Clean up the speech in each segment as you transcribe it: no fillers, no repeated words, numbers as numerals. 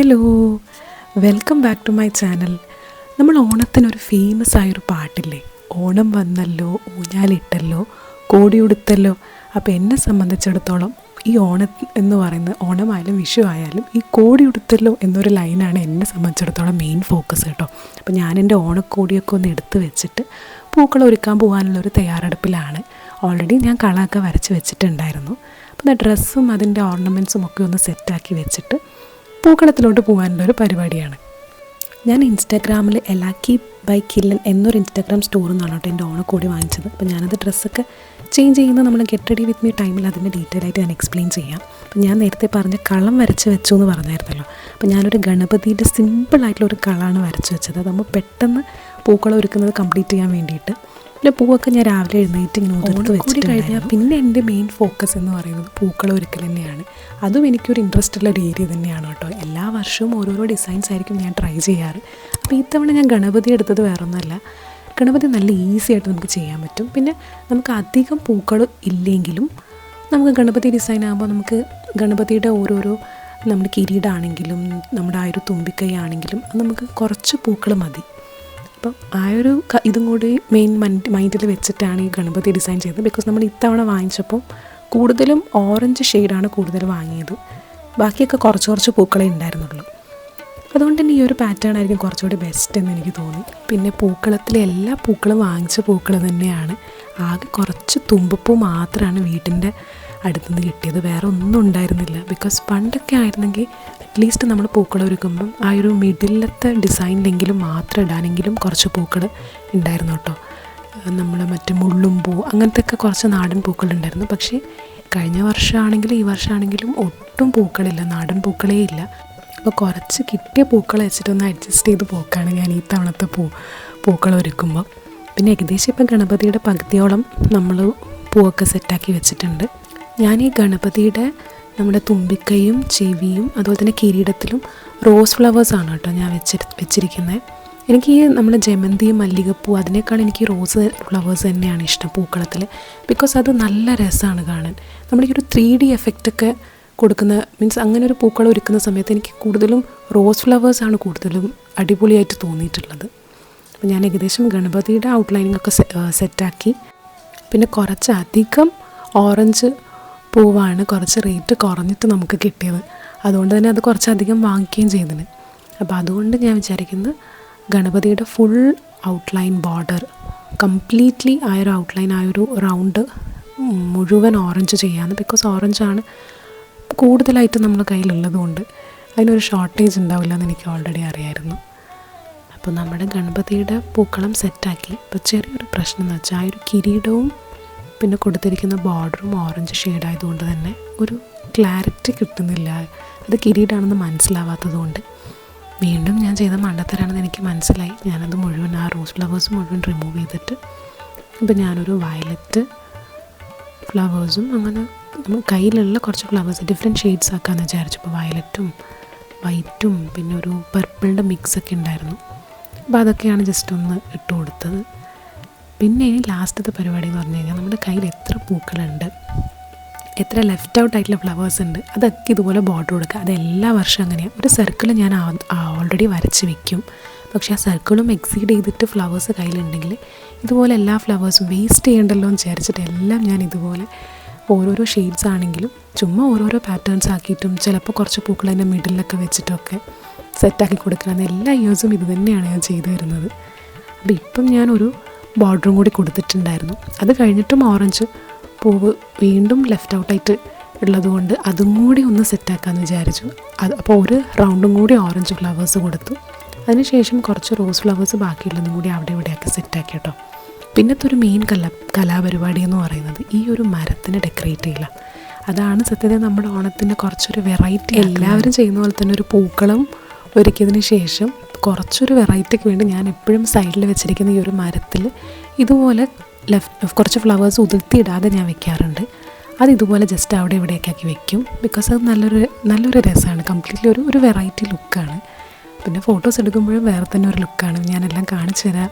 Hello, welcome back to my channel. നമ്മൾ ഓണത്തിനൊരു famous ആയൊരു പാട്ടില്ലേ, ഓണം വന്നല്ലോ ഊഞ്ഞാലിട്ടല്ലോ കോടിയുടുത്തല്ലോ. അപ്പോൾ എന്നെ സംബന്ധിച്ചിടത്തോളം ഈ ഓണം എന്ന് പറയുന്നത്, ഓണമായാലും വിഷു ആയാലും ഈ കോടിയുടുത്തല്ലോ എന്നൊരു ലൈനാണ് എന്നെ സംബന്ധിച്ചിടത്തോളം മെയിൻ ഫോക്കസ് കേട്ടോ. അപ്പോൾ ഞാൻ എൻ്റെ ഓണക്കോടിയൊക്കെ ഒന്ന് എടുത്ത് വെച്ചിട്ട് പൂക്കൾ ഒരുക്കാൻ പോകാനുള്ളൊരു തയ്യാറെടുപ്പിലാണ്. ഓൾറെഡി ഞാൻ കളമൊക്കെ വരച്ച് വെച്ചിട്ടുണ്ടായിരുന്നു. അപ്പോൾ ഡ്രസ്സും അതിൻ്റെ ഓർണമെൻറ്റ്സും ഒക്കെ ഒന്ന് സെറ്റാക്കി വെച്ചിട്ട് പൂക്കളത്തിലോട്ട് പോകാനുള്ളൊരു പരിപാടിയാണ്. ഞാൻ ഇൻസ്റ്റാഗ്രാമിൽ എലാക്കി ബൈ കില്ലൻ എന്നൊരു ഇൻസ്റ്റാഗ്രാം സ്റ്റോറിൽ നിന്നാണ് കേട്ടോ എൻ്റെ ഓണക്കോടി വാങ്ങിച്ചത്. അപ്പോൾ ഞാനത് ഡ്രസ്സൊക്കെ ചേഞ്ച് ചെയ്യുന്നത് നമ്മൾ ഗെറ്റ് റെഡി വിത്ത് മീ ടൈമിൽ അതിൻ്റെ ഡീറ്റെയിൽ ആയിട്ട് ഞാൻ എക്സ്പ്ലെയിൻ ചെയ്യാം. അപ്പോൾ ഞാൻ നേരത്തെ പറഞ്ഞ കളം വരച്ച് വെച്ചു എന്ന് പറഞ്ഞായിരുന്നല്ലോ. അപ്പോൾ ഞാനൊരു ഗണപതിയുടെ സിമ്പിളായിട്ടുള്ളൊരു കളമാണ് വരച്ച് വെച്ചത്. അതാകുമ്പോൾ പെട്ടെന്ന് പൂക്കളം ഒരുക്കുന്നത് കംപ്ലീറ്റ് ചെയ്യാൻ വേണ്ടിയിട്ട്. പിന്നെ പൂവൊക്കെ ഞാൻ രാവിലെ എഴുന്നേറ്റ് ഇങ്ങനെ ഉതിർത്ത് വെച്ചിട്ട് കഴിഞ്ഞാൽ പിന്നെ എൻ്റെ മെയിൻ ഫോക്കസ് എന്ന് പറയുന്നത് പൂക്കളം ഒരുക്കൽ തന്നെയാണ്. അതും എനിക്കൊരു ഇൻട്രസ്റ്റ് ഉള്ള ഒരു ഏരിയ തന്നെയാണ് കേട്ടോ. എല്ലാ വർഷവും ഓരോരോ ഡിസൈൻസ് ആയിരിക്കും ഞാൻ ട്രൈ ചെയ്യാറ്. അപ്പോൾ ഇത്തവണ ഞാൻ ഗണപതി എടുത്തത് വേറൊന്നുമല്ല, ഗണപതി നല്ല ഈസി ആയിട്ട് നമുക്ക് ചെയ്യാൻ പറ്റും. പിന്നെ നമുക്ക് അധികം പൂക്കൾ ഇല്ലെങ്കിലും നമുക്ക് ഗണപതി ഡിസൈൻ ആകുമ്പോൾ നമുക്ക് ഗണപതിയുടെ ഓരോരോ നമ്മുടെ കിരീടമാണെങ്കിലും നമ്മുടെ ആ ഒരു തുമ്പിക്കൈ ആണെങ്കിലും അത് നമുക്ക് കുറച്ച് പൂക്കൾ മതി. അപ്പം ആ ഒരു ഇതും കൂടി മെയിൻ മൈൻഡിൽ വെച്ചിട്ടാണ് ഈ ഗണപതി ഡിസൈൻ ചെയ്തത്. ബിക്കോസ് നമ്മൾ ഇത്തവണ വാങ്ങിച്ചപ്പോൾ കൂടുതലും ഓറഞ്ച് ഷെയ്ഡാണ് കൂടുതൽ വാങ്ങിയത്, ബാക്കിയൊക്കെ കുറച്ച് പൂക്കളേ ഉണ്ടായിരുന്നുള്ളൂ. അതുകൊണ്ട് തന്നെ ഈ ഒരു പാറ്റേൺ ആയിരിക്കും കുറച്ചുകൂടി ബെസ്റ്റ് എന്ന് എനിക്ക് തോന്നി. പിന്നെ പൂക്കളത്തിലെ എല്ലാ പൂക്കളും വാങ്ങിച്ച പൂക്കൾ തന്നെയാണ്. ആകെ കുറച്ച് തുമ്പപ്പൂ മാത്രമാണ് വീട്ടിൻ്റെ അടുത്തുനിന്ന് കിട്ടിയത്, വേറെ ഒന്നും ഉണ്ടായിരുന്നില്ല. ബിക്കോസ് പണ്ടൊക്കെ ആയിരുന്നെങ്കിൽ അറ്റ്ലീസ്റ്റ് നമ്മൾ പൂക്കൾ ഒരുക്കുമ്പം ആ ഒരു മിഡിലത്തെ ഡിസൈനിലെങ്കിലും മാത്രം ഇടാനെങ്കിലും കുറച്ച് പൂക്കൾ ഉണ്ടായിരുന്നു കേട്ടോ. നമ്മൾ മറ്റേ മുള്ളും പൂ അങ്ങനത്തെ ഒക്കെ കുറച്ച് നാടൻ പൂക്കളുണ്ടായിരുന്നു. പക്ഷേ കഴിഞ്ഞ വർഷമാണെങ്കിലും ഈ വർഷമാണെങ്കിലും ഒട്ടും പൂക്കളില്ല, നാടൻ പൂക്കളേ ഇല്ല. അപ്പോൾ കുറച്ച് കിട്ടിയ പൂക്കൾ വെച്ചിട്ടൊന്ന് അഡ്ജസ്റ്റ് ചെയ്ത് പോക്കാണ് ഞാൻ ഈ തവണത്തെ പൂക്കൾ ഒരുക്കുമ്പോൾ. പിന്നെ ഏകദേശം ഇപ്പം ഗണപതിയുടെ പകുതിയോളം നമ്മൾ പൂവൊക്കെ സെറ്റാക്കി വെച്ചിട്ടുണ്ട്. ഞാൻ ഈ ഗണപതിയുടെ നമ്മുടെ തുമ്പിക്കൈയും ചെവിയും അതുപോലെ തന്നെ കിരീടത്തിലും റോസ് ഫ്ലവേഴ്സാണ് കേട്ടോ ഞാൻ വെച്ചിരിക്കുന്നത്. എനിക്ക് ഈ നമ്മുടെ ജമന്തിയും മല്ലികപ്പൂ അതിനേക്കാൾ എനിക്ക് റോസ് ഫ്ലവേഴ്സ് തന്നെയാണ് ഇഷ്ടം പൂക്കളത്തിൽ. ബിക്കോസ് അത് നല്ല രസമാണ് കാണാൻ. നമ്മുടെ ഈ ഒരു 3D എഫക്റ്റൊക്കെ കൊടുക്കുന്ന മീൻസ് അങ്ങനെ ഒരു പൂക്കൾ ഒരുക്കുന്ന സമയത്ത് എനിക്ക് കൂടുതലും റോസ് ഫ്ലവേഴ്സാണ് കൂടുതലും അടിപൊളിയായിട്ട് തോന്നിയിട്ടുള്ളത്. അപ്പോൾ ഞാൻ ഏകദേശം ഗണപതിയുടെ ഔട്ട്ലൈനിങ് ഒക്കെ സെറ്റാക്കി. പിന്നെ കുറച്ചധികം ഓറഞ്ച് പൂവാണ് കുറച്ച് റേറ്റ് കുറഞ്ഞിട്ട് നമുക്ക് കിട്ടിയത്, അതുകൊണ്ട് തന്നെ അത് കുറച്ചധികം വാങ്ങിക്കുകയും ചെയ്തതിന്. അപ്പോൾ അതുകൊണ്ട് ഞാൻ വിചാരിക്കുന്നത് ഗണപതിയുടെ ഫുൾ ഔട്ട്ലൈൻ ബോർഡർ കംപ്ലീറ്റ്ലി ആ ഒരു ഔട്ട്ലൈൻ ആ ഒരു റൗണ്ട് മുഴുവൻ ഓറഞ്ച് ചെയ്യാമെന്ന്. ബിക്കോസ് ഓറഞ്ചാണ് കൂടുതലായിട്ട് നമ്മുടെ കയ്യിലുള്ളത് കൊണ്ട് അതിനൊരു ഷോർട്ടേജ് ഉണ്ടാവില്ല എന്ന് എനിക്ക് ഓൾറെഡി അറിയായിരുന്നു. അപ്പോൾ നമ്മുടെ ഗണപതിയുടെ പൂക്കളം സെറ്റാക്കി. ഇപ്പോൾ ചെറിയൊരു പ്രശ്നം എന്ന് വെച്ചാൽ ആ ഒരു കിരീടവും പിന്നെ കൊടുത്തിരിക്കുന്ന ബോർഡറും ഓറഞ്ച് ഷെയ്ഡായതുകൊണ്ട് തന്നെ ഒരു ക്ലാരിറ്റി കിട്ടുന്നില്ല, അത് കിരീടമാണെന്ന് മനസ്സിലാവാത്തത് കൊണ്ട്. വീണ്ടും ഞാൻ ചെയ്ത മണ്ടത്തരാണെന്ന് എനിക്ക് മനസ്സിലായി. ഞാനത് മുഴുവൻ ആ റോസ് ഫ്ലവേഴ്സ് മുഴുവൻ റിമൂവ് ചെയ്തിട്ട് ഇപ്പം ഞാനൊരു വയലറ്റ് ഫ്ലവേഴ്സും അങ്ങനെ നമ്മൾ കയ്യിലുള്ള കുറച്ച് ഫ്ലവേഴ്സ് ഡിഫറെൻറ്റ് ഷെയ്ഡ്സ് ആക്കാമെന്ന് വിചാരിച്ചു. ഇപ്പോൾ വയലറ്റും വൈറ്റും പിന്നെ ഒരു പർപ്പിളിൻ്റെ മിക്സൊക്കെ ഉണ്ടായിരുന്നു. അപ്പോൾ അതൊക്കെയാണ് ജസ്റ്റ് ഒന്ന് ഇട്ട് കൊടുത്തത്. പിന്നെ ലാസ്റ്റത്തെ പരിപാടി എന്ന് പറഞ്ഞു കഴിഞ്ഞാൽ നമ്മുടെ കയ്യിൽ എത്ര പൂക്കളുണ്ട്, എത്ര ലെഫ്റ്റ് ഔട്ട് ആയിട്ടുള്ള ഫ്ലവേഴ്സ് ഉണ്ട്, അതൊക്കെ ഇതുപോലെ ബോർഡർ കൊടുക്കുക. അത് എല്ലാ വർഷവും അങ്ങനെയാണ്. ഒരു സർക്കിൾ ഞാൻ ഓൾറെഡി വരച്ച് വെക്കും. പക്ഷേ ആ സർക്കിളും എക്സീഡ് ചെയ്തിട്ട് ഫ്ലവേഴ്സ് കയ്യിലുണ്ടെങ്കിൽ ഇതുപോലെ എല്ലാ ഫ്ലവേഴ്സും വേസ്റ്റ് ചെയ്യണ്ടല്ലോ എന്ന് വിചാരിച്ചിട്ട് എല്ലാം ഞാൻ ഇതുപോലെ ഓരോരോ ഷെയ്ഡ്സ് ആണെങ്കിലും ചുമ്മാ ഓരോരോ പാറ്റേൺസ് ആക്കിയിട്ടും ചിലപ്പോൾ കുറച്ച് പൂക്കൾ അതിൻ്റെ മിഡിലൊക്കെ വെച്ചിട്ടൊക്കെ സെറ്റാക്കി കൊടുക്കണം. എല്ലാ ഇയേഴ്സും ഇത് തന്നെയാണ് ഞാൻ ചെയ്തു വരുന്നത്. അപ്പോൾ ഇപ്പം ഞാനൊരു ബോർഡറും കൂടി കൊടുത്തിട്ടുണ്ടായിരുന്നു. അത് കഴിഞ്ഞിട്ടും ഓറഞ്ച് പൂവ് വീണ്ടും ലെഫ്റ്റ് ഔട്ടായിട്ട് ഉള്ളതുകൊണ്ട് അതും കൂടി ഒന്ന് സെറ്റാക്കാമെന്ന് വിചാരിച്ചു. അപ്പോൾ ഒരു റൗണ്ടും കൂടി ഓറഞ്ച് ഫ്ലവേഴ്സ് കൊടുത്തു. അതിനുശേഷം കുറച്ച് റോസ് ഫ്ലവേഴ്സ് ബാക്കിയുള്ളതും കൂടി അവിടെ ഇവിടെയൊക്കെ സെറ്റാക്കി കേട്ടോ. പിന്നത്തെ ഒരു മെയിൻ കലാപരിപാടി എന്ന് പറയുന്നത് ഈ ഒരു മരത്തിന് ഡെക്കറേറ്റ് ചെയ്യില്ല. അതാണ് സത്യത്തിൽ നമ്മുടെ ഓണത്തിൻ്റെ കുറച്ചൊരു വെറൈറ്റി. എല്ലാവരും ചെയ്യുന്ന പോലെ തന്നെ ഒരു പൂക്കളം ഒരുക്കിയതിന് ശേഷം കുറച്ചൊരു വെറൈറ്റിക്ക് വേണ്ടി ഞാൻ എപ്പോഴും സൈഡിൽ വെച്ചിരിക്കുന്ന ഈ ഒരു മരത്തിൽ ഇതുപോലെ കുറച്ച് ഫ്ലവേഴ്സ് ഉതിർത്തിയിടാതെ ഞാൻ വെക്കാറുണ്ട്. അത് ഇതുപോലെ ജസ്റ്റ് അവിടെ ഇവിടെയൊക്കെ ആക്കി വെക്കും. ബിക്കോസ് അത് നല്ലൊരു രസമാണ്, കംപ്ലീറ്റ്ലി ഒരു വെറൈറ്റി ലുക്കാണ്. പിന്നെ ഫോട്ടോസ് എടുക്കുമ്പോഴും വേറെ തന്നെ ഒരു ലുക്കാണ്. ഞാനെല്ലാം കാണിച്ചു തരാം.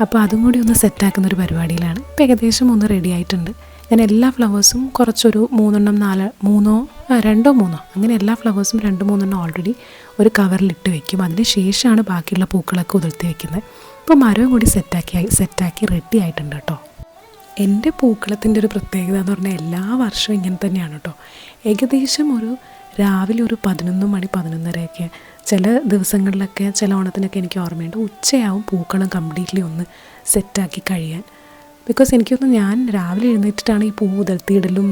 അപ്പോൾ അതും കൂടി ഒന്ന് സെറ്റാക്കുന്നൊരു പരിപാടിയിലാണ്. ഇപ്പോൾ ഏകദേശം ഒന്ന് റെഡി ആയിട്ടുണ്ട്. ഞാൻ എല്ലാ ഫ്ലവേഴ്സും കുറച്ചൊരു 2-3 അങ്ങനെ എല്ലാ ഫ്ലവേഴ്സും 2-3 ഓൾറെഡി ഒരു കവറിലിട്ട് വെക്കും. അതിന് ശേഷമാണ് ബാക്കിയുള്ള പൂക്കളൊക്കെ ഉതിർത്തി വെക്കുന്നത്. ഇപ്പോൾ മരവും കൂടി സെറ്റാക്കി റെഡി ആയിട്ടുണ്ട് കേട്ടോ. എൻ്റെ പൂക്കളത്തിൻ്റെ ഒരു പ്രത്യേകത എന്ന് പറഞ്ഞാൽ എല്ലാ വർഷവും ഇങ്ങനെ തന്നെയാണ് കേട്ടോ. ഏകദേശം രാവിലെ 11-11:30 ചില ദിവസങ്ങളിലൊക്കെ ചില ഓണത്തിനൊക്കെ എനിക്ക് ഓർമ്മയുണ്ട് ഉച്ചയാവും പൂക്കളം കംപ്ലീറ്റ്ലി ഒന്ന് സെറ്റാക്കി കഴിയാൻ. ബിക്കോസ് എനിക്കൊന്ന് ഞാൻ രാവിലെ എഴുന്നേറ്റിട്ടാണ് ഈ പൂ ഉതിർത്തിയിടലും.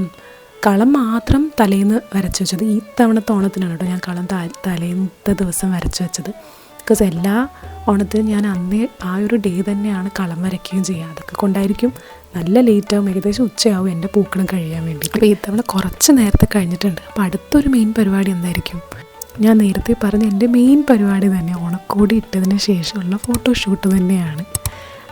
കളം മാത്രം തലേന്ന് വരച്ച് വെച്ചത്. ഈ തവണത്തെ ഓണത്തിനാണ് കേട്ടോ ഞാൻ കളം തലേന്നത്തെ ദിവസം വരച്ച് വെച്ചത്. ബിക്കോസ് എല്ലാ ഓണത്തിനും ഞാൻ അന്നേ ആ ഒരു ഡേ തന്നെയാണ് കളം വരയ്ക്കുകയും ചെയ്യുക. അതൊക്കെ കൊണ്ടായിരിക്കും നല്ല ലേറ്റാവും, ഏകദേശം ഉച്ചയാവും എൻ്റെ പൂക്കളം കഴിയാൻ വേണ്ടി. അപ്പോൾ ഈ തവണ കുറച്ച് നേരത്തെ കഴിഞ്ഞിട്ടുണ്ട്. അപ്പോൾ അടുത്തൊരു മെയിൻ പരിപാടി എന്തായിരിക്കും? ഞാൻ നേരത്തെ പറഞ്ഞ എൻ്റെ മെയിൻ പരിപാടി തന്നെ ഓണക്കോടി ഇട്ടതിന് ശേഷമുള്ള ഫോട്ടോഷൂട്ട് തന്നെയാണ്.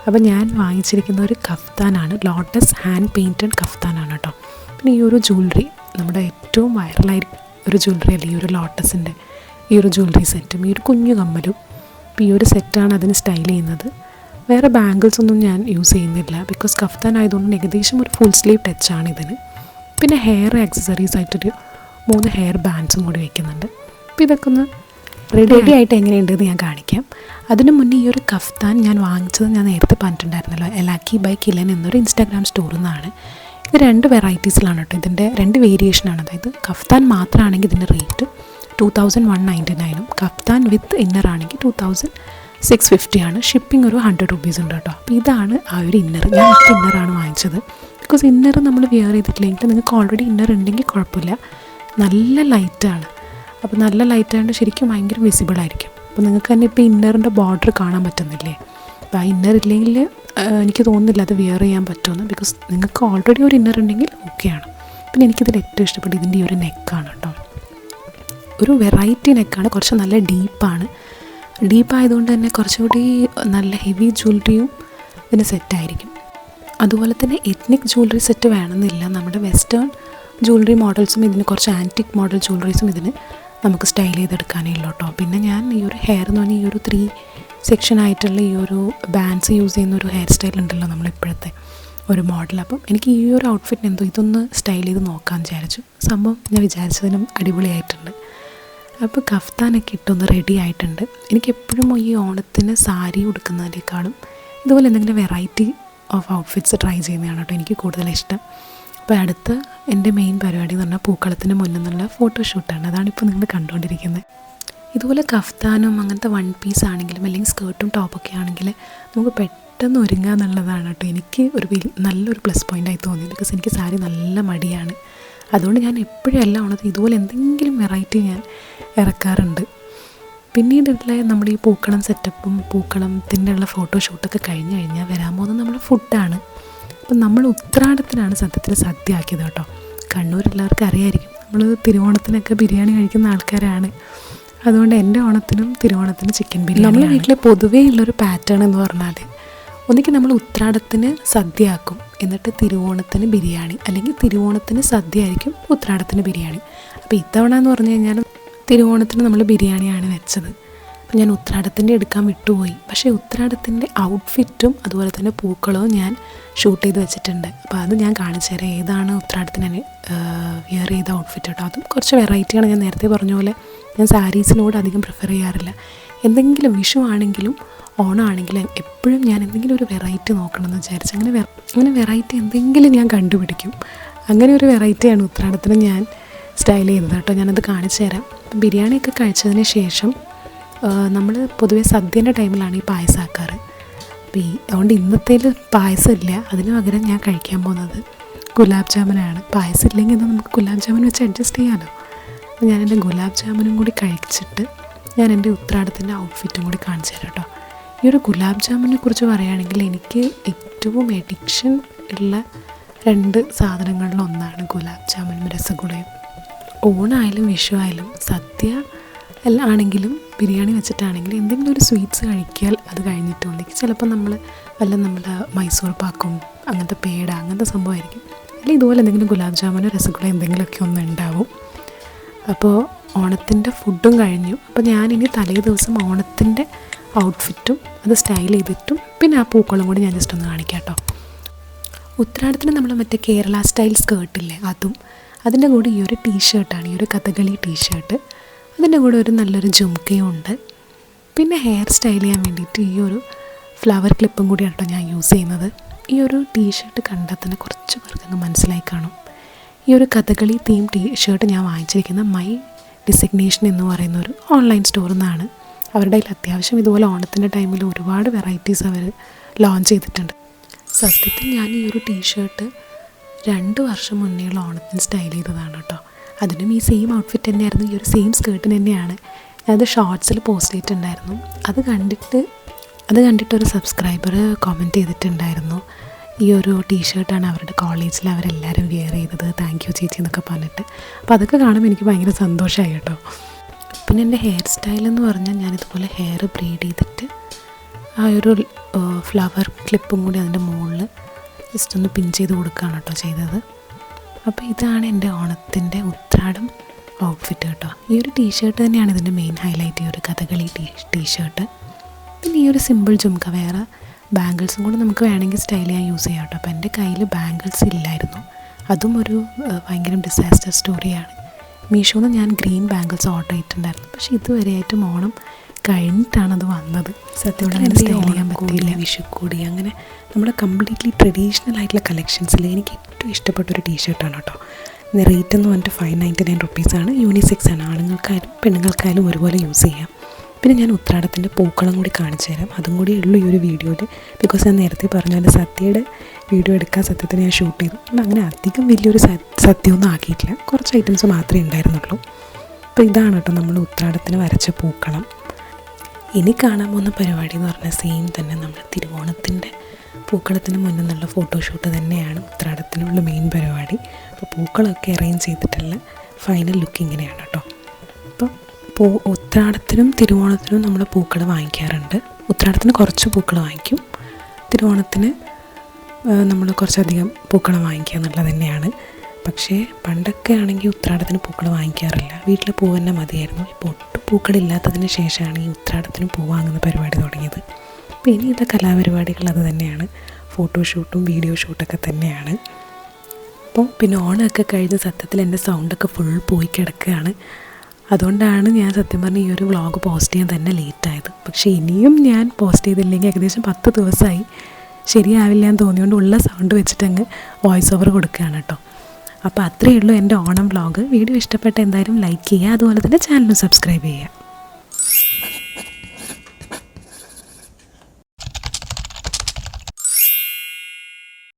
അപ്പോൾ ഞാൻ വാങ്ങിച്ചിരിക്കുന്ന ഒരു കഫ്താനാണ്, ലോട്ടസ് ഹാൻഡ് പെയിൻറ്റഡ് കഫ്താനാണ് കേട്ടോ. പിന്നെ ഈ ഒരു ജ്വല്ലറി, നമ്മുടെ ഏറ്റവും വൈറലായി ഒരു ജ്വല്ലറി അല്ലേ ഈ ഒരു ലോട്ടസിൻ്റെ ഈ ഒരു ജ്വല്ലറി സെറ്റും ഈ ഒരു കുഞ്ഞു കമ്മലും. അപ്പോൾ ഈ ഒരു സെറ്റാണ് അതിന് സ്റ്റൈൽ ചെയ്യുന്നത്. വേറെ ബാംഗിൾസ് ഒന്നും ഞാൻ യൂസ് ചെയ്യുന്നില്ല, ബിക്കോസ് കഫ്താൻ ആയതുകൊണ്ട് ഏകദേശം ഒരു ഫുൾ സ്ലീവ് ടച്ചാണ് ഇതിന്. പിന്നെ ഹെയർ ആക്സസറീസ് ആയിട്ടൊരു 3 ഹെയർ ബാൻഡ്സും കൂടി വയ്ക്കുന്നുണ്ട്. അപ്പോൾ ഇതൊക്കെ ഒന്ന് റെഡി ആയിട്ട് എങ്ങനെയുണ്ടെന്ന് ഞാൻ കാണിക്കാം. അതിന് മുന്നേ ഈ ഒരു കഫ്താൻ ഞാൻ വാങ്ങിച്ചത് ഞാൻ നേരത്തെ പറഞ്ഞിട്ടുണ്ടായിരുന്നല്ലോ, എലാക്കി ബൈ കിലൻ എന്നൊരു ഇൻസ്റ്റാഗ്രാം സ്റ്റോറിൽ നിന്നാണ്. ഇത് 2 വെറൈറ്റീസിലാണ് കേട്ടോ. ഇതിൻ്റെ 2 വേരിയേഷനാണ്. അതായത് കഫ്താൻ മാത്രമാണെങ്കിൽ ഇതിൻ്റെ റേറ്റ് 2199, കഫ്താൻ വിത്ത് ഇന്നർ ആണെങ്കിൽ 2650 ആണ്. ഷിപ്പിംഗ് ഒരു 100 rupees ഉണ്ട് കേട്ടോ. അപ്പോൾ ഇതാണ് ആ ഒരു ഇന്നർ. ഞാൻ വിത്ത് ഇന്നറാണ് വാങ്ങിച്ചത്. ബിക്കോസ് ഇന്നർ നമ്മൾ വെയർ ചെയ്തിട്ടില്ലെങ്കിൽ നിങ്ങൾക്ക് ഓൾറെഡി ഇന്നർ ഉണ്ടെങ്കിൽ കുഴപ്പമില്ല, നല്ല ലൈറ്റാണ്. അപ്പോൾ നല്ല ലൈറ്റായതുകൊണ്ട് ശരിക്കും ഭയങ്കര വിസിബിൾ ആയിരിക്കും. അപ്പോൾ നിങ്ങൾക്ക് തന്നെ ഇപ്പോൾ ഇന്നറിൻ്റെ ബോർഡർ കാണാൻ പറ്റുന്നില്ലേ? അപ്പോൾ ആ ഇന്നർ ഇല്ലെങ്കിൽ എനിക്ക് തോന്നുന്നില്ല അത് വെയർ ചെയ്യാൻ പറ്റുമെന്ന്. ബിക്കോസ് നിങ്ങൾക്ക് ഓൾറെഡി ഒരു ഇന്നർ ഉണ്ടെങ്കിൽ ഓക്കെയാണ്. പിന്നെ എനിക്കിതിൽ ഏറ്റവും ഇഷ്ടപ്പെട്ടത് ഇതിൻ്റെ ഈ ഒരു നെക്കാണ് കേട്ടോ. ഒരു വെറൈറ്റി നെക്കാണ്, കുറച്ച് നല്ല ഡീപ്പായതുകൊണ്ട് തന്നെ കുറച്ചുകൂടി നല്ല ഹെവി ജ്വല്ലറിയും ഇതിന് സെറ്റായിരിക്കും. അതുപോലെ തന്നെ എത്നിക് ജ്വല്ലറി സെറ്റ് വേണമെന്നില്ല, നമ്മുടെ വെസ്റ്റേൺ ജ്വല്ലറി മോഡൽസും ഇതിന് കുറച്ച് ആൻറ്റിക് മോഡൽ ജ്വല്ലറീസും ഇതിന് നമുക്ക് സ്റ്റൈൽ ചെയ്തെടുക്കാനേ ഉള്ളൂ കേട്ടോ. പിന്നെ ഞാൻ ഈ ഒരു ഹെയർ എന്ന് പറഞ്ഞാൽ ഈ ഒരു 3 സെക്ഷനായിട്ടുള്ള ഈ ഒരു ബാൻഡ്സ് യൂസ് ചെയ്യുന്ന ഒരു ഹെയർ സ്റ്റൈൽ ഉണ്ടല്ലോ നമ്മളിപ്പോഴത്തെ ഒരു മോഡൽ. അപ്പം എനിക്ക് ഈ ഒരു ഔട്ട്ഫിറ്റിന് എന്തോ ഇതൊന്ന് സ്റ്റൈൽ ചെയ്ത് നോക്കാമെന്ന് വിചാരിച്ചു. സംഭവം ഞാൻ വിചാരിച്ചതിനും അടിപൊളിയായിട്ടുണ്ട്. അപ്പോൾ കഫ്താനൊക്കെ ഇട്ടൊന്ന് റെഡി ആയിട്ടുണ്ട്. എനിക്കെപ്പോഴും ഈ ഓണത്തിന് സാരി ഉടുക്കുന്നതിനേക്കാളും ഇതുപോലെ എന്തെങ്കിലും വെറൈറ്റി ഓഫ് ഔട്ട്ഫിറ്റ്സ് ട്രൈ ചെയ്യുന്നതാണ് കേട്ടോ എനിക്ക് കൂടുതലിഷ്ടം. അപ്പോൾ അടുത്ത എൻ്റെ മെയിൻ പരിപാടി എന്ന് പറഞ്ഞാൽ പൂക്കളത്തിന് മുന്നിൽ നിന്നുള്ള ഫോട്ടോഷൂട്ടാണ്. അതാണിപ്പോൾ നിങ്ങൾ കണ്ടുകൊണ്ടിരിക്കുന്നത്. ഇതുപോലെ കഫ്താനും അങ്ങനത്തെ 1 പീസ് ആണെങ്കിലും അല്ലെങ്കിൽ സ്കേർട്ടും ടോപ്പൊക്കെ ആണെങ്കിൽ നമുക്ക് പെട്ടെന്ന് ഒരുങ്ങുക എന്നുള്ളതാണ് കേട്ടോ എനിക്ക് നല്ലൊരു പ്ലസ് പോയിൻ്റായി തോന്നിയത്. ബിക്കോസ് എനിക്ക് സാരി നല്ല മടിയാണ്. അതുകൊണ്ട് ഞാൻ എപ്പോഴും എല്ലാ ഓണത്തും ഇതുപോലെ എന്തെങ്കിലും വെറൈറ്റി ഞാൻ ഇറക്കാറുണ്ട്. പിന്നീടുള്ള നമ്മുടെ ഈ പൂക്കളം സെറ്റപ്പും പൂക്കളത്തിൻ്റെ ഉള്ള ഫോട്ടോഷൂട്ടൊക്കെ കഴിഞ്ഞ് കഴിഞ്ഞാൽ വരാൻ പോകുന്നത് നമ്മുടെ ഫുഡാണ്. അപ്പം നമ്മൾ ഉത്രാടത്തിനാണ് സത്യത്തിൽ സദ്യ ആക്കിയത് കേട്ടോ. കണ്ണൂർ എല്ലാവർക്കും അറിയായിരിക്കും, നമ്മൾ തിരുവോണത്തിനൊക്കെ ബിരിയാണി കഴിക്കുന്ന ആൾക്കാരാണ്. അതുകൊണ്ട് എൻ്റെ ഓണത്തിനും തിരുവോണത്തിനും ചിക്കൻ ബിരിയാണി. നമ്മുടെ വീട്ടിലെ പൊതുവേ ഉള്ളൊരു പാറ്റേൺ എന്ന് പറഞ്ഞാൽ ഒന്നിക്ക് നമ്മൾ ഉത്രാടത്തിന് സദ്യ ആക്കും, എന്നിട്ട് തിരുവോണത്തിന് ബിരിയാണി, അല്ലെങ്കിൽ തിരുവോണത്തിന് സദ്യ ആയിരിക്കും, ഉത്രാടത്തിന് ബിരിയാണി. അപ്പോൾ ഇത്തവണ എന്ന് പറഞ്ഞു കഴിഞ്ഞാൽ തിരുവോണത്തിന് നമ്മൾ ബിരിയാണിയാണ് വെച്ചത്. അപ്പോൾ ഞാൻ ഉത്രാടത്തിൻ്റെ എടുക്കാൻ വിട്ടുപോയി. പക്ഷേ ഉത്രാടത്തിൻ്റെ ഔട്ട്ഫിറ്റും അതുപോലെ തന്നെ പൂക്കളവും ഞാൻ ഷൂട്ട് ചെയ്ത് വെച്ചിട്ടുണ്ട്. അപ്പോൾ അത് ഞാൻ കാണിച്ചു തരാം ഏതാണ് ഉത്രാടത്തിന് വെയർ ചെയ്ത ഔട്ട്ഫിറ്റ് കേട്ടോ. അതും കുറച്ച് വെറൈറ്റിയാണ്. ഞാൻ നേരത്തെ പറഞ്ഞ പോലെ ഞാൻ സാരീസിനോട് അധികം പ്രിഫർ ചെയ്യാറില്ല. എന്തെങ്കിലും വിഷു ആണെങ്കിലും ഓണമാണെങ്കിലും എപ്പോഴും ഞാൻ എന്തെങ്കിലും ഒരു വെറൈറ്റി നോക്കണമെന്ന് വിചാരിച്ചു അങ്ങനെ വെറൈറ്റി എന്തെങ്കിലും ഞാൻ കണ്ടുപിടിക്കും. അങ്ങനെ ഒരു വെറൈറ്റിയാണ് ഉത്രാടത്തിന് ഞാൻ സ്റ്റൈൽ ചെയ്യുന്നത് കേട്ടോ. ഞാനത് കാണിച്ചു തരാം. ബിരിയാണിയൊക്കെ കഴിച്ചതിന് ശേഷം നമ്മൾ പൊതുവേ സദ്യൻ്റെ ടൈമിലാണ് ഈ പായസം ആക്കാറ്. അപ്പോൾ അതുകൊണ്ട് ഇന്നത്തേൽ പായസം ഇല്ല, അതിന് പകരം ഞാൻ കഴിക്കാൻ പോകുന്നത് ഗുലാബ് ജാമുനാണ്. പായസം ഇല്ലെങ്കിൽ നമുക്ക് ഗുലാബ് ജാമുൻ വെച്ച് അഡ്ജസ്റ്റ് ചെയ്യാമല്ലോ. അപ്പോൾ ഞാൻ എൻ്റെ ഗുലാബ് ജാമുനും കൂടി കഴിച്ചിട്ട് ഞാൻ എൻ്റെ ഉത്രാടത്തിൻ്റെ ഔട്ട്ഫിറ്റും കൂടി കാണിച്ചു തരാം കേട്ടോ. ഈ ഒരു ഗുലാബ് ജാമുനെ കുറിച്ച് പറയുകയാണെങ്കിൽ എനിക്ക് ഏറ്റവും എഡിക്ഷൻ ഉള്ള 2 സാധനങ്ങളിലൊന്നാണ് ഗുലാബ് ജാമുനും രസഗുളയും. ഓണായാലും വിഷു ആയാലും സദ്യ ആണെങ്കിലും ബിരിയാണി വെച്ചിട്ടാണെങ്കിലും എന്തെങ്കിലും ഒരു സ്വീറ്റ്സ് കഴിക്കാൽ അത് കഴിഞ്ഞിട്ടുണ്ടെങ്കിൽ ചിലപ്പോൾ നമ്മൾ നമ്മുടെ മൈസൂർ പാക്കും അങ്ങനത്തെ പേട അങ്ങനത്തെ സംഭവമായിരിക്കും, അല്ലെങ്കിൽ ഇതുപോലെ എന്തെങ്കിലും ഗുലാബ് ജാമുനോ രസഗുള എന്തെങ്കിലുമൊക്കെ ഒന്ന് ഉണ്ടാവും. അപ്പോൾ ഓണത്തിൻ്റെ ഫുഡും കഴിഞ്ഞു. അപ്പോൾ ഞാനിനി തലേ ദിവസം ഓണത്തിൻ്റെ ഔട്ട്ഫിറ്റും അത് സ്റ്റൈൽ ചെയ്തിട്ടും പിന്നെ ആ പൂക്കളും കൂടി ഞാൻ ജസ്റ്റ് ഒന്ന് കാണിക്കാം കേട്ടോ. ഉത്രാടത്തിന് നമ്മൾ മറ്റേ കേരള സ്റ്റൈൽ സ്കേർട്ടില്ലേ അതും, അതിൻ്റെ കൂടെ ഈ ഒരു ടീഷർട്ടാണ്, ഈ ഒരു കഥകളി ടീഷർട്ട്, അതിൻ്റെ കൂടെ ഒരു നല്ലൊരു ജുംക്കയും ഉണ്ട്. പിന്നെ ഹെയർ സ്റ്റൈൽ ചെയ്യാൻ വേണ്ടിയിട്ട് ഈ ഒരു ഫ്ലവർ ക്ലിപ്പും കൂടിയാണ് കേട്ടോ ഞാൻ യൂസ് ചെയ്യുന്നത്. ഈ ഒരു ടീഷർട്ട് കണ്ടാൽ തന്നെ കുറച്ച് പേർക്ക് മനസ്സിലായി കാണും. ഈ ഒരു കഥകളി തീം ടീഷർട്ട് ഞാൻ വാങ്ങിച്ചിരിക്കുന്ന മൈ ഡിസിഗ്നേഷൻ എന്ന് പറയുന്ന ഒരു ഓൺലൈൻ സ്റ്റോറിൽ നിന്നാണ്. അവരുടെ കയ്യിൽ അത്യാവശ്യം ഇതുപോലെ ഓണത്തിൻ്റെ ടൈമിൽ ഒരുപാട് വെറൈറ്റീസ് അവർ ലോഞ്ച് ചെയ്തിട്ടുണ്ട്. സത്യത്തിൽ ഞാൻ ഈ ഒരു ടീഷർട്ട് 2 വർഷം മുന്നേയുള്ള ഓണത്തിന് സ്റ്റൈൽ ചെയ്തതാണ് കേട്ടോ. അതിനും ഈ സെയിം ഔട്ട്ഫിറ്റ് തന്നെയായിരുന്നു, ഈ ഒരു സെയിം സ്കേർട്ടിന് തന്നെയാണ് ഞാനത് ഷോർട്സിൽ പോസ്റ്റ് ചെയ്തിട്ടുണ്ടായിരുന്നു. അത് കണ്ടിട്ടൊരു സബ്സ്ക്രൈബർ കമൻറ്റ് ചെയ്തിട്ടുണ്ടായിരുന്നു, ഈ ഒരു ടീഷർട്ടാണ് അവരുടെ കോളേജിൽ അവരെല്ലാവരും വെയർ ചെയ്തത്, താങ്ക് യു ചേച്ചി എന്നൊക്കെ പറഞ്ഞിട്ട്. അപ്പോൾ അതൊക്കെ കാണുമ്പോൾ എനിക്ക് ഭയങ്കര സന്തോഷമായി കേട്ടോ. പിന്നെ എൻ്റെ ഹെയർ സ്റ്റൈൽ എന്ന് പറഞ്ഞാൽ ഞാനിതുപോലെ ഹെയർ ബ്രീഡ് ചെയ്തിട്ട് ആ ഒരു ഫ്ലവർ ക്ലിപ്പും കൂടി അതിൻ്റെ മുകളിൽ ജസ്റ്റ് ഒന്ന് പിൻ ചെയ്ത് കൊടുക്കുകയാണ് കേട്ടോ ചെയ്തത്. അപ്പോൾ ഇതാണ് എൻ്റെ ഓണത്തിൻ്റെ ഉത്രാടം ഔട്ട്ഫിറ്റ് കേട്ടോ. ഈ ഒരു ടീഷർട്ട് തന്നെയാണ് ഇതിൻ്റെ മെയിൻ ഹൈലൈറ്റ്, ഈ ഒരു കഥകളി ടീഷർട്ട്. പിന്നെ ഈ ഒരു സിമ്പിൾ ജുംക്ക, വേറെ ബാംഗിൾസും കൂടി നമുക്ക് വേണമെങ്കിൽ സ്റ്റൈൽ ചെയ്യാൻ യൂസ് ചെയ്യാം കേട്ടോ. അപ്പോൾ എൻ്റെ കയ്യിൽ ബാംഗിൾസ് ഇല്ലായിരുന്നു, അതും ഒരു ഭയങ്കര ഡിസാസ്റ്റർ സ്റ്റോറിയാണ്. മീഷോന്ന് ഞാൻ ഗ്രീൻ ബാംഗിൾസ് ഓർഡർ ചെയ്തിട്ടുണ്ടായിരുന്നു, പക്ഷേ ഇതുവരെയായിട്ടും ഓണം കഴിഞ്ഞിട്ടാണത് വന്നത്. സത്യത്തിൽ അങ്ങനെ സ്റ്റൈൽ ചെയ്യാൻ പറ്റിയില്ല. വിഷുക്കൂടി അങ്ങനെ നമ്മുടെ കംപ്ലീറ്റ്ലി ട്രഡീഷണൽ ആയിട്ടുള്ള കളക്ഷൻസിൽ എനിക്ക് ഏറ്റവും ഇഷ്ടപ്പെട്ടൊരു ടീഷർട്ടാണ് കേട്ടോ. റേറ്റ് എന്ന് പറഞ്ഞിട്ട് 599 റുപ്പീസാണ്. യൂണിസെക്സ് ആണ്, ആണുങ്ങൾക്കായാലും പെണ്ണുങ്ങൾക്കായാലും ഒരുപോലെ യൂസ് ചെയ്യാം. പിന്നെ ഞാൻ ഉത്രാടത്തിൻ്റെ പൂക്കളം കൂടി കാണിച്ചു തരാം, അതും കൂടി ഉള്ളൂ ഈ ഒരു വീഡിയോയിൽ. ബിക്കോസ് ഞാൻ നേരത്തെ പറഞ്ഞാൽ സത്യയുടെ വീഡിയോ എടുക്കാൻ സത്യത്തിന് ഞാൻ ഷൂട്ട് ചെയ്തു. അങ്ങനെ അധികം വലിയൊരു സത്യമൊന്നും ആക്കിയിട്ടില്ല, കുറച്ച് ഐറ്റംസ് മാത്രമേ ഉണ്ടായിരുന്നുള്ളൂ. അപ്പോൾ ഇതാണ് കേട്ടോ നമ്മൾ ഉത്രാടത്തിന് വരച്ച പൂക്കളം. ഇനി കാണാൻ പോകുന്ന പരിപാടി എന്ന് പറഞ്ഞാൽ സെയിം തന്നെ നമ്മൾ തിരുവോണത്തിൻ്റെ പൂക്കളത്തിന് മുന്നിൽ നിന്നുള്ള ഫോട്ടോഷൂട്ട് തന്നെയാണ് ഉത്രാടത്തിനുള്ള മെയിൻ പരിപാടി. അപ്പോൾ പൂക്കളമൊക്കെ അറേഞ്ച് ചെയ്തിട്ടുള്ള ഫൈനൽ ലുക്ക് ഇങ്ങനെയാണ് കേട്ടോ. അപ്പോൾ ഉത്രാടത്തിനും തിരുവോണത്തിനും നമ്മൾ പൂക്കൾ വാങ്ങിക്കാറുണ്ട്. ഉത്രാടത്തിന് കുറച്ച് പൂക്കൾ വാങ്ങിക്കും, തിരുവോണത്തിന് നമ്മൾ കുറച്ചധികം പൂക്കൾ വാങ്ങിക്കുക എന്നുള്ളത് തന്നെയാണ്. പക്ഷേ പണ്ടൊക്കെ ആണെങ്കിൽ ഉത്രാടത്തിന് പൂക്കൾ വാങ്ങിക്കാറില്ല, വീട്ടിൽ പൂ തന്നെ മതിയായിരുന്നു. ഇപ്പോൾ ഒട്ടും പൂക്കളില്ലാത്തതിന് ശേഷമാണ് ഈ ഉത്രാടത്തിന് പൂ വാങ്ങുന്ന പരിപാടി തുടങ്ങിയത്. അപ്പോൾ ഇനിയുള്ള കലാപരിപാടികൾ അത് തന്നെയാണ്, ഫോട്ടോഷൂട്ടും വീഡിയോ ഷൂട്ടൊക്കെ തന്നെയാണ്. അപ്പോൾ പിന്നെ ഓണമൊക്കെ കഴിഞ്ഞ് സത്യത്തിൽ എൻ്റെ സൗണ്ടൊക്കെ ഫുൾ പോയി കിടക്കുകയാണ്. അതുകൊണ്ടാണ് ഞാൻ സത്യം പറഞ്ഞാൽ ഈ ഒരു വ്ളോഗ് പോസ്റ്റ് ചെയ്യാൻ തന്നെ ലേറ്റായത്. പക്ഷേ ഇനിയും ഞാൻ പോസ്റ്റ് ചെയ്തില്ലെങ്കിൽ ഏകദേശം 10 ദിവസമായി, ശരിയാവില്ല എന്ന് തോന്നിയുകൊണ്ട് ഉള്ള സൗണ്ട് വെച്ചിട്ടങ്ങ് വോയിസ് ഓവർ കൊടുക്കുകയാണ് കേട്ടോ. അപ്പോൾ അത്രയേ ഉള്ളൂ എൻ്റെ ഓണം വ്ളോഗ്. വീഡിയോ ഇഷ്ടപ്പെട്ട എന്തായാലും ലൈക്ക് ചെയ്യുക, അതുപോലെ തന്നെ ചാനൽ സബ്സ്ക്രൈബ് ചെയ്യുക.